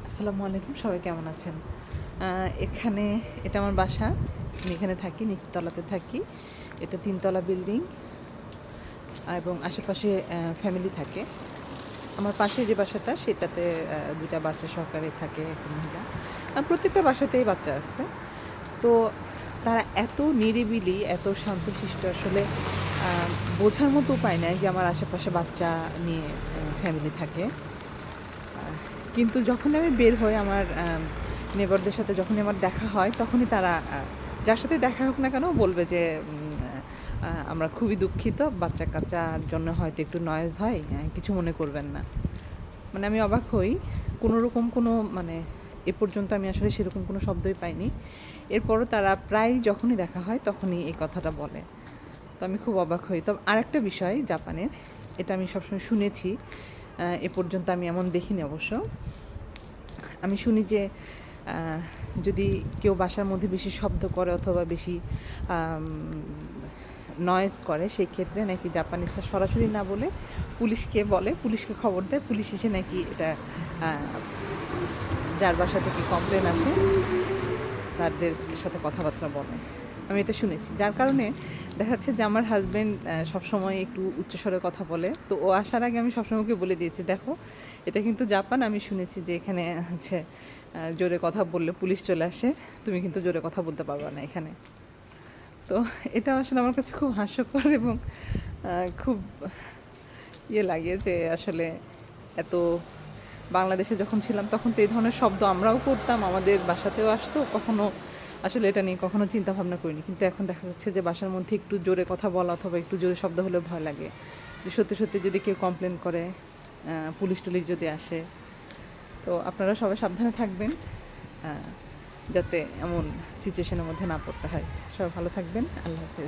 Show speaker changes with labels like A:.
A: আসসালামু আলাইকুম, সবাই কেমন আছেন? এখানে এটা আমার বাসা। আমি এখানে থাকি, নিচতলাতে থাকি। এটা ৩ তলা বিল্ডিং এবং আশেপাশে ফ্যামিলি থাকে। আমার পাশে যে বাসাটা সেটাতে ২ টা বাচ্চা সহকারে থাকে, একটা মহিলা। প্রত্যেকটা বাসাতেই বাচ্চা আছে। তো তারা এত নিরিবিলি, এত শান্তশিষ্ট আসলে আ বোঝার মতো উপায় নাই যে আমার আশেপাশে বাচ্চা নিয়ে ফ্যামিলি থাকে। আহ কিন্তু যখনই আমি বের হই আমার নেবারদের সাথে যখনই আমার দেখা হয়, তখনই তারা যার সাথেই দেখা হোক না কেন বলবে যে আমরা খুবই দুঃখিত। বাচ্চা-কাচ্চার জন্য হয়তো একটু নয়েজ হয়। কিছু মনে করবেন না। মানে আমি অবাক হই। কোনোরকম কোনো মানে এ পর্যন্ত আমি আসলে সেরকম কোনো শব্দই পাইনি। এরপরও তারা প্রায় যখনই দেখা হয় তখনই এই কথাটা বলে। তো আমি খুব অবাক হই। তবে আরেকটা বিষয় জাপানের, এটা আমি সবসময় শুনেছি। এ পর্যন্ত আমি এমন দেখিনি অবশ্য। আমি শুনি যে আ যদি কেউ বাসার মধ্যে বেশি শব্দ করে অথবা বেশি আম নয়েজ করে, সেক্ষেত্রে নাকি জাপানিজরা সরাসরি না বলে পুলিশকে বলে, পুলিশকে খবর দেয়। পুলিশ এসে নাকি এটা আ যার বাসা থেকে কমপ্লেন আসে তাদের সাথে কথাবার্তা বলে। আমি এটা শুনেছি। যার কারণে দেখা যাচ্ছে যে আমার হাসব্যান্ড সবসময় একটু উচ্চস্বরে কথা বলে। তো ও আসার আগে আমি সবসময় ওকে বলে দিয়েছি, "দেখো, এটা কিন্তু জাপান। আমি শুনেছি যে এখানে হচ্ছে জোরে কথা বললে পুলিশ চলে আসে। তুমি কিন্তু জোরে কথা বলতে পারবা না এখানে।" তো এটা আসলে আমার কাছে খুব হাস্যকর এবং খুব লাগে যে আসলে এত বাংলাদেশে যখন ছিলাম তখন তো এই ধরনের শব্দ আমরাও করতাম, আমাদের বাসাতেও আসতো। কখনো আসলে এটা নিয়ে কখনো চিন্তা ভাবনা করিনি। কিন্তু এখন দেখা যাচ্ছে যে বাসার মধ্যে একটু জোরে কথা বলা অথবা একটু জোরে শব্দ হলে ভয় লাগে। যে সত্যি যদি কেউ কমপ্লেন করে, পুলিশ-টুলিশ যদি আসে। তো আপনারা সবাই সাবধানে থাকবেন, আ যাতে এমন সিচুয়েশন এর মধ্যে না পড়তে হয়। সবাই ভালো থাকবেন। আল্লাহ হাফেজ।